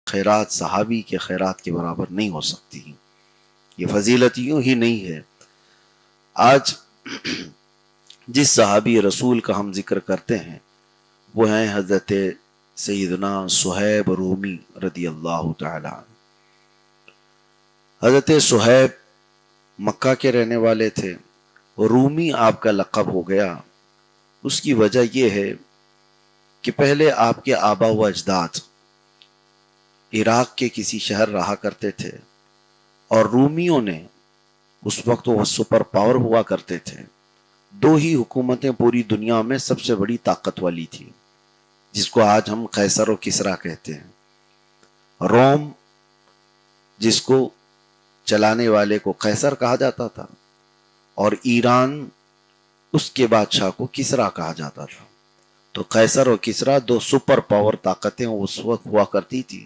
خیرات صحابی کے خیرات کے برابر نہیں ہو سکتی. یہ فضیلت یوں ہی نہیں ہے. آج جس صحابی رسول کا ہم ذکر کرتے ہیں وہ ہیں حضرت سیدنا صہیب رومی رضی اللہ تعالی عنہ. حضرت صہیب مکہ کے رہنے والے تھے. رومی آپ کا لقب ہو گیا. اس کی وجہ یہ ہے کہ پہلے آپ کے آبا و اجداد عراق کے کسی شہر رہا کرتے تھے اور رومیوں نے اس وقت وہ سپر پاور ہوا کرتے تھے. دو ہی حکومتیں پوری دنیا میں سب سے بڑی طاقت والی تھی جس کو آج ہم قیصر و کسریٰ کہتے ہیں. روم جس کو چلانے والے کو قیصر کہا جاتا تھا اور ایران اس کے بادشاہ کو کسریٰ کہا جاتا تھا. تو قیصر و کسریٰ دو سپر پاور طاقتیں اس وقت ہوا کرتی تھی.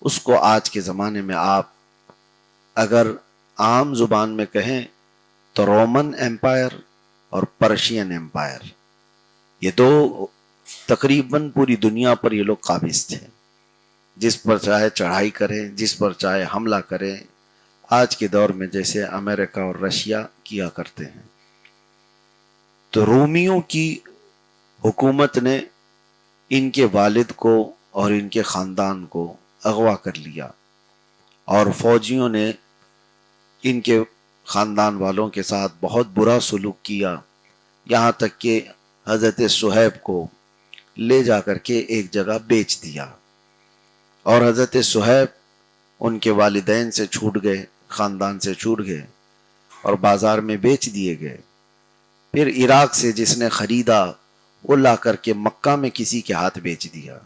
اس کو آج کے زمانے میں آپ اگر عام زبان میں کہیں تو رومن ایمپائر اور پرشین ایمپائر، یہ دو تقریباً پوری دنیا پر یہ لوگ قابض تھے. جس پر چاہے چڑھائی کریں، جس پر چاہے حملہ کریں، آج کے دور میں جیسے امریکہ اور رشیا کیا کرتے ہیں. تو رومیوں کی حکومت نے ان کے والد کو اور ان کے خاندان کو اغوا کر لیا اور فوجیوں نے ان کے خاندان والوں کے ساتھ بہت برا سلوک کیا، یہاں تک کہ حضرت صہیب کو لے جا کر کے ایک جگہ بیچ دیا. اور حضرت صہیب ان کے والدین سے چھوٹ گئے، خاندان سے چھوٹ گئے اور بازار میں بیچ دیے گئے. پھر عراق سے جس نے خریدا وہ لا کر کے مکہ میں کسی کے ہاتھ بیچ دیا.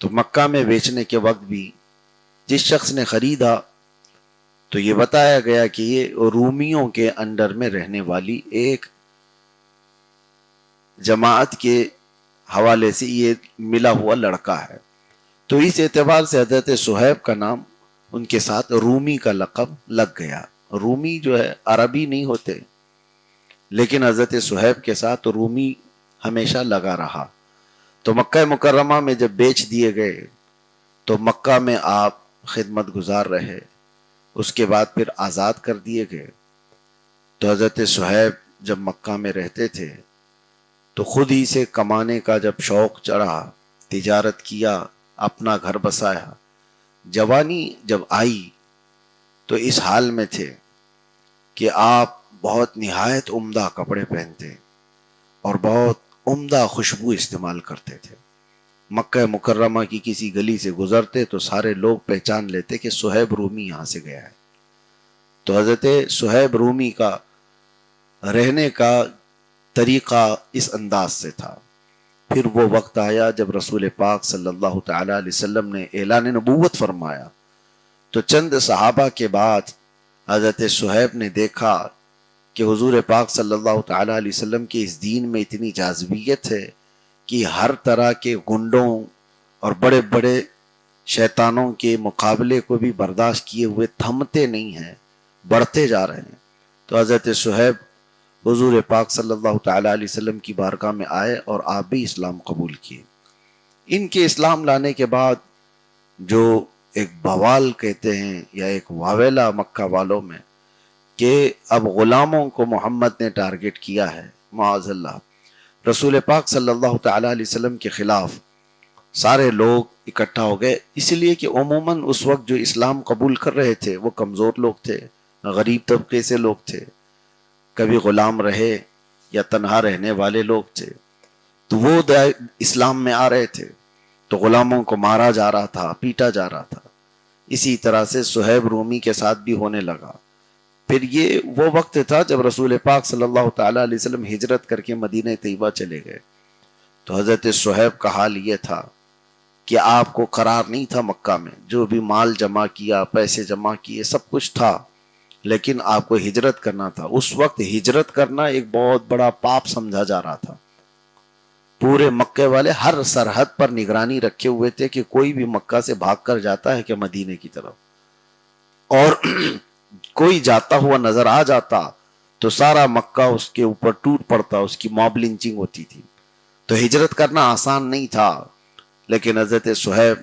تو مکہ میں بیچنے کے وقت بھی جس شخص نے خریدا تو یہ بتایا گیا کہ یہ رومیوں کے انڈر میں رہنے والی ایک جماعت کے حوالے سے یہ ملا ہوا لڑکا ہے. تو اس اعتبار سے حضرت صہیب کا نام ان کے ساتھ رومی کا لقب لگ گیا. رومی جو ہے عربی نہیں ہوتے، لیکن حضرت صہیب کے ساتھ رومی ہمیشہ لگا رہا. تو مکہ مکرمہ میں جب بیچ دیے گئے تو مکہ میں آپ خدمت گزار رہے، اس کے بعد پھر آزاد کر دیے گئے. تو حضرت صہیب جب مکہ میں رہتے تھے تو خود ہی سے کمانے کا جب شوق چڑھا، تجارت کیا، اپنا گھر بسایا. جوانی جب آئی تو اس حال میں تھے کہ آپ بہت نہایت عمدہ کپڑے پہنتے اور بہت عمدہ خوشبو استعمال کرتے تھے. مکہ مکرمہ کی کسی گلی سے گزرتے تو سارے لوگ پہچان لیتے کہ صہیب رومی یہاں سے گیا ہے. تو حضرت صہیب رومی کا رہنے کا طریقہ اس انداز سے تھا. پھر وہ وقت آیا جب رسول پاک صلی اللہ تعالی علیہ وسلم نے اعلان نبوت فرمایا تو چند صحابہ کے بعد حضرت صہیب نے دیکھا کہ حضور پاک صلی اللہ تعالی علیہ وسلم کے اس دین میں اتنی جاذبیت ہے کہ ہر طرح کے گنڈوں اور بڑے بڑے شیطانوں کے مقابلے کو بھی برداشت کیے ہوئے تھمتے نہیں ہیں، بڑھتے جا رہے ہیں. تو حضرت صہیب حضور پاک صلی اللہ تعالی علیہ وسلم کی بارگاہ میں آئے اور آپ بھی اسلام قبول کیے. ان کے اسلام لانے کے بعد جو ایک بوال کہتے ہیں یا ایک واویلا مکہ والوں میں کہ اب غلاموں کو محمد نے ٹارگٹ کیا ہے، معاذ اللہ. رسول پاک صلی اللہ تعالی علیہ وسلم کے خلاف سارے لوگ اکٹھا ہو گئے، اس لیے کہ عموماً اس وقت جو اسلام قبول کر رہے تھے وہ کمزور لوگ تھے، غریب طبقے سے لوگ تھے، کبھی غلام رہے یا تنہا رہنے والے لوگ تھے. تو وہ اسلام میں آ رہے تھے تو غلاموں کو مارا جا رہا تھا، پیٹا جا رہا تھا. اسی طرح سے صہیب رومی کے ساتھ بھی ہونے لگا. پھر یہ وہ وقت تھا جب رسول پاک صلی اللہ تعالی علیہ وسلم ہجرت کر کے مدینہ طیبہ چلے گئے. تو حضرت صہیب کا حال یہ تھا کہ آپ کو قرار نہیں تھا مکہ میں، جو بھی مال جمع کیا، پیسے جمع کیے، سب کچھ تھا، لیکن آپ کو ہجرت کرنا تھا. اس وقت ہجرت کرنا ایک بہت بڑا پاپ سمجھا جا رہا تھا. پورے مکے والے ہر سرحد پر نگرانی رکھے ہوئے تھے کہ کوئی بھی مکہ سے بھاگ کر جاتا ہے کہ مدینے کی طرف، اور کوئی جاتا ہوا نظر آ جاتا تو سارا مکہ اس کے اوپر ٹوٹ پڑتا، اس کی موب لنچنگ ہوتی تھی. تو ہجرت کرنا آسان نہیں تھا، لیکن حضرت صہیب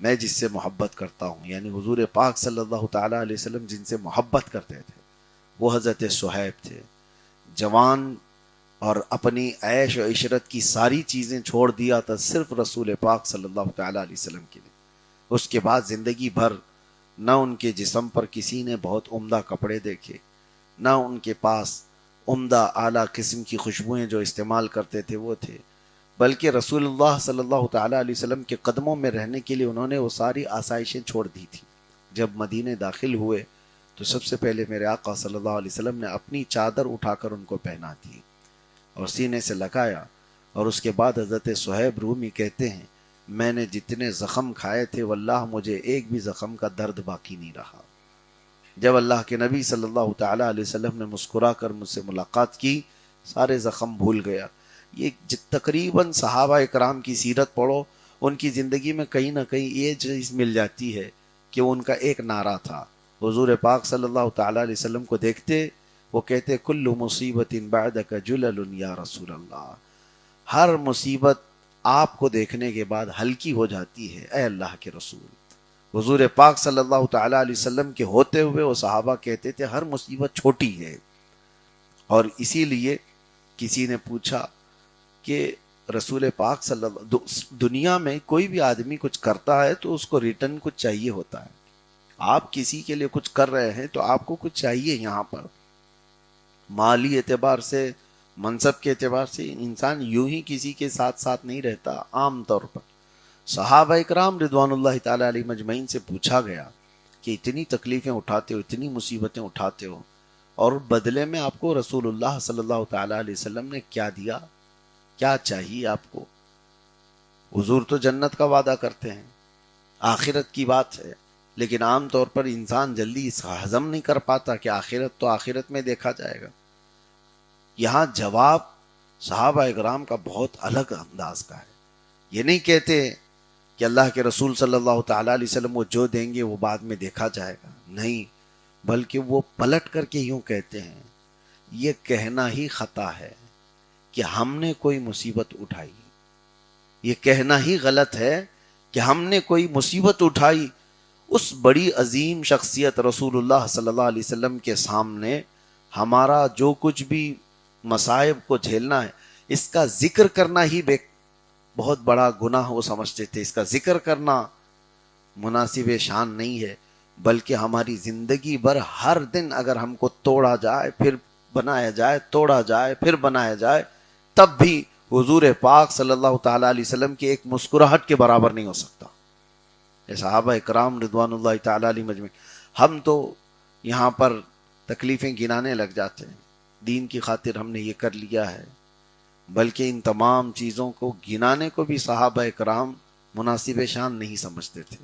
میں جس سے محبت کرتا ہوں، یعنی حضور پاک صلی اللہ تعالیٰ علیہ وسلم جن سے محبت کرتے تھے وہ حضرت صہیب تھے، جوان اور اپنی عیش و عشرت کی ساری چیزیں چھوڑ دیا تھا صرف رسول پاک صلی اللہ تعالیٰ علیہ وسلم کے لیے۔ اس کے بعد زندگی بھر نہ ان کے جسم پر کسی نے بہت عمدہ کپڑے دیکھے، نہ ان کے پاس عمدہ اعلیٰ قسم کی خوشبوئیں جو استعمال کرتے تھے وہ تھے، بلکہ رسول اللہ صلی اللہ تعالیٰ علیہ وسلم کے قدموں میں رہنے کے لیے انہوں نے وہ ساری آسائشیں چھوڑ دی تھی۔ جب مدینے داخل ہوئے تو سب سے پہلے میرے آقا صلی اللہ علیہ وسلم نے اپنی چادر اٹھا کر ان کو پہنا دی اور سینے سے لگایا، اور اس کے بعد حضرت صہیب رومی کہتے ہیں میں نے جتنے زخم کھائے تھے واللہ مجھے ایک بھی زخم کا درد باقی نہیں رہا۔ جب اللہ کے نبی صلی اللہ تعالیٰ علیہ وسلم نے مسکرا کر مجھ سے ملاقات کی، سارے زخم بھول گیا۔ یہ تقریباً صحابہ اکرام کی سیرت پڑھو، ان کی زندگی میں کہیں نہ کہیں یہ چیز مل جاتی ہے کہ ان کا ایک نعرہ تھا، حضور پاک صلی اللہ تعالیٰ علیہ وسلم کو دیکھتے وہ کہتے کل مصیبت بعدک جلل یا رسول اللہ، ہر مصیبت آپ کو دیکھنے کے بعد ہلکی ہو جاتی ہے اے اللہ کے رسول۔ حضور پاک صلی اللہ تعالیٰ علیہ وسلم کے ہوتے ہوئے وہ صحابہ کہتے تھے ہر مصیبت چھوٹی ہے، اور اسی لیے کسی نے پوچھا کہ رسول پاک صلی اللہ دنیا میں کوئی بھی آدمی کچھ کرتا ہے تو اس کو ریٹرن کچھ چاہیے ہوتا ہے، آپ کسی کے لیے کچھ کر رہے ہیں تو آپ کو کچھ چاہیے، یہاں پر مالی اعتبار سے منصب کے اعتبار سے انسان یوں ہی کسی کے ساتھ ساتھ نہیں رہتا۔ عام طور پر صحابہ اکرام رضوان اللہ تعالی علیہ مجمعین سے پوچھا گیا کہ اتنی تکلیفیں اٹھاتے ہو، اتنی مصیبتیں اٹھاتے ہو، اور بدلے میں آپ کو رسول اللہ صلی اللہ تعالی علیہ وسلم نے کیا دیا، کیا چاہیے آپ کو؟ حضور تو جنت کا وعدہ کرتے ہیں، آخرت کی بات ہے، لیکن عام طور پر انسان جلدی اس کا ہضم نہیں کر پاتا کہ آخرت تو آخرت میں دیکھا جائے گا۔ یہاں جواب صحابہ اکرام کا بہت الگ انداز کا ہے، یہ نہیں کہتے کہ اللہ کے رسول صلی اللہ تعالیٰ علیہ وسلم وہ جو دیں گے وہ بعد میں دیکھا جائے گا، نہیں، بلکہ وہ پلٹ کر کے یوں کہتے ہیں یہ کہنا ہی خطا ہے کہ ہم نے کوئی مصیبت اٹھائی، یہ کہنا ہی غلط ہے کہ ہم نے کوئی مصیبت اٹھائی۔ اس بڑی عظیم شخصیت رسول اللہ صلی اللہ علیہ وسلم کے سامنے ہمارا جو کچھ بھی مصائب کو جھیلنا ہے اس کا ذکر کرنا ہی بہت بڑا گناہ وہ سمجھتے تھے، اس کا ذکر کرنا مناسب شان نہیں ہے، بلکہ ہماری زندگی بھر ہر دن اگر ہم کو توڑا جائے پھر بنایا جائے، توڑا جائے پھر بنایا جائے، تب بھی حضور پاک صلی اللہ تعالیٰ علیہ وسلم کی ایک مسکراہٹ کے برابر نہیں ہو سکتا۔ صحابہ اکرام رضوان اللہ تعالیٰ علیہ مجمعین، ہم تو یہاں پر تکلیفیں گنانے لگ جاتے ہیں، دین کی خاطر ہم نے یہ کر لیا ہے، بلکہ ان تمام چیزوں کو گنانے کو بھی صحابہ اکرام مناسب شان نہیں سمجھتے تھے،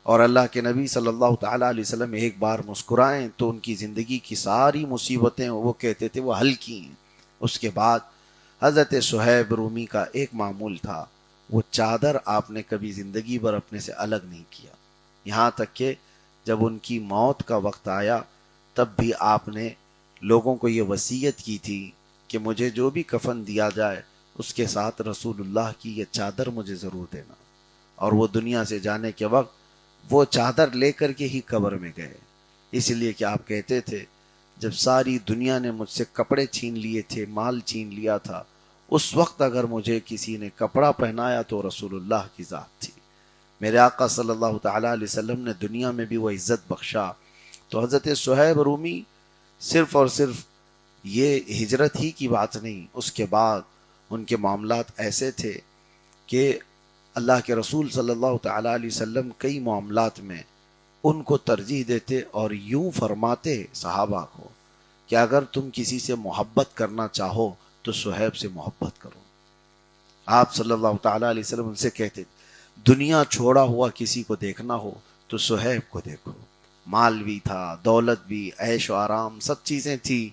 اور اللہ کے نبی صلی اللہ تعالیٰ علیہ وسلم ایک بار مسکرائیں تو ان کی زندگی کی ساری مصیبتیں وہ کہتے تھے وہ ہلکی ہیں۔ اس کے بعد حضرت صہیب رومی کا ایک معمول تھا، وہ چادر آپ نے کبھی زندگی بھر اپنے سے الگ نہیں کیا، یہاں تک کہ جب ان کی موت کا وقت آیا تب بھی آپ نے لوگوں کو یہ وصیت کی تھی کہ مجھے جو بھی کفن دیا جائے اس کے ساتھ رسول اللہ کی یہ چادر مجھے ضرور دینا، اور وہ دنیا سے جانے کے وقت وہ چادر لے کر کے ہی قبر میں گئے، اس لیے کہ آپ کہتے تھے جب ساری دنیا نے مجھ سے کپڑے چھین لیے تھے، مال چھین لیا تھا، اس وقت اگر مجھے کسی نے کپڑا پہنایا تو رسول اللہ کی ذات تھی۔ میرے آقا صلی اللہ تعالیٰ علیہ وسلم نے دنیا میں بھی وہ عزت بخشا۔ تو حضرت صہیب رومی صرف اور صرف یہ ہجرت ہی کی بات نہیں، اس کے بعد ان کے معاملات ایسے تھے کہ اللہ کے رسول صلی اللہ تعالیٰ علیہ وسلم کئی معاملات میں ان کو ترجیح دیتے اور یوں فرماتے صحابہ کو کہ اگر تم کسی سے محبت کرنا چاہو تو صہیب سے محبت کرو۔ آپ صلی اللہ تعالیٰ علیہ وسلم ان سے کہتے دنیا چھوڑا ہوا کسی کو دیکھنا ہو تو صہیب کو دیکھو، مال بھی تھا، دولت بھی، عیش و آرام سب چیزیں تھی،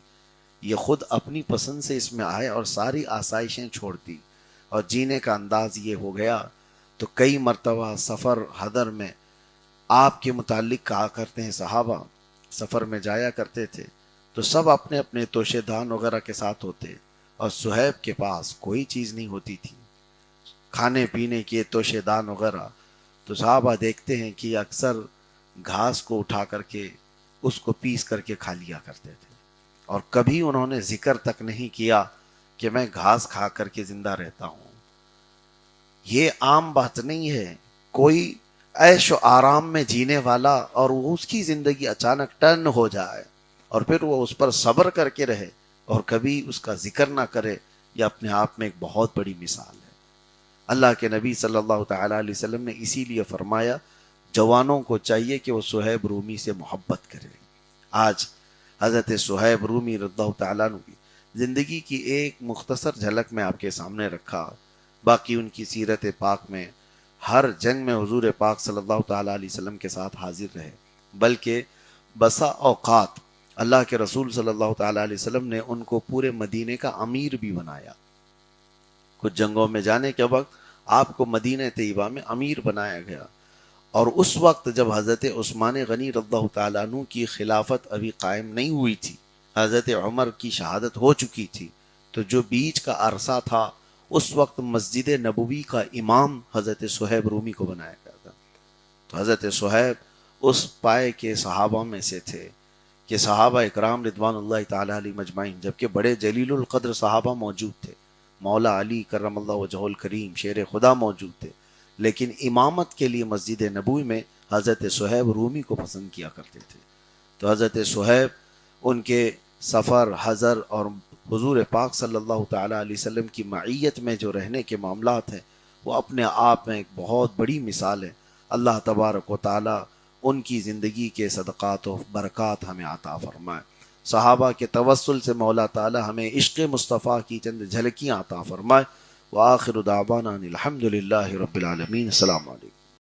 یہ خود اپنی پسند سے اس میں آئے اور ساری آسائشیں چھوڑ دی، اور جینے کا انداز یہ ہو گیا۔ تو کئی مرتبہ سفر حضر میں آپ کے متعلق کہا کرتے ہیں، صحابہ سفر میں جایا کرتے تھے تو سب اپنے اپنے توشے دان وغیرہ کے ساتھ ہوتے، اور صہیب کے پاس کوئی چیز نہیں ہوتی تھی، کھانے پینے کے توشے دان وغیرہ۔ تو تو صحابہ دیکھتے ہیں کہ اکثر گھاس کو اٹھا کر کے اس کو پیس کر کے کھا لیا کرتے تھے، اور کبھی انہوں نے ذکر تک نہیں کیا کہ میں گھاس کھا کر کے زندہ رہتا ہوں۔ یہ عام بات نہیں ہے، کوئی عیش و آرام میں جینے والا اور وہ اس کی زندگی اچانک ٹرن ہو جائے اور پھر وہ اس پر صبر کر کے رہے اور کبھی اس کا ذکر نہ کرے، یہ اپنے آپ میں ایک بہت بڑی مثال ہے۔ اللہ کے نبی صلی اللہ تعالی علیہ وسلم نے اسی لیے فرمایا جوانوں کو چاہیے کہ وہ صہیب رومی سے محبت کرے۔ آج حضرت صہیب رومی رضی اللہ تعالیٰ عنہ کی زندگی کی ایک مختصر جھلک میں آپ کے سامنے رکھا، باقی ان کی سیرت پاک میں ہر جنگ میں حضور پاک صلی اللہ تعالیٰ علیہ وسلم کے ساتھ حاضر رہے، بلکہ بسا اوقات اللہ کے رسول صلی اللہ تعالیٰ علیہ وسلم نے ان کو پورے مدینے کا امیر بھی بنایا۔ کچھ جنگوں میں جانے کے وقت آپ کو مدینہ طیبہ میں امیر بنایا گیا، اور اس وقت جب حضرت عثمان غنی رضی اللہ تعالیٰ عنہ کی خلافت ابھی قائم نہیں ہوئی تھی، حضرت عمر کی شہادت ہو چکی تھی، تو جو بیچ کا عرصہ تھا اس وقت مسجد نبوی کا امام حضرت صہیب رومی کو بنایا گیا تھا۔ تو حضرت صہیب اس پائے کے صحابہ میں سے تھے کہ صحابہ اکرام رضوان اللہ تعالیٰ علیہ مجمعین، جبکہ بڑے جلیل القدر صحابہ موجود تھے، مولا علی کرم اللہ وجہہ الکریم شیر خدا موجود تھے، لیکن امامت کے لیے مسجد نبوی میں حضرت صہیب رومی کو پسند کیا کرتے تھے۔ تو حضرت صہیب ان کے سفر، حضر اور حضور پاک صلی اللہ تعالیٰ علیہ وسلم کی معیت میں جو رہنے کے معاملات ہیں وہ اپنے آپ میں ایک بہت بڑی مثال ہے۔ اللہ تبارک و تعالیٰ ان کی زندگی کے صدقات و برکات ہمیں عطا فرمائے۔ صحابہ کے توسل سے مولا تعالیٰ ہمیں عشق مصطفیٰ کی چند جھلکیاں عطا فرمائے۔ وآخر دعوانا الحمد للہ رب العالمین۔ السلام علیکم۔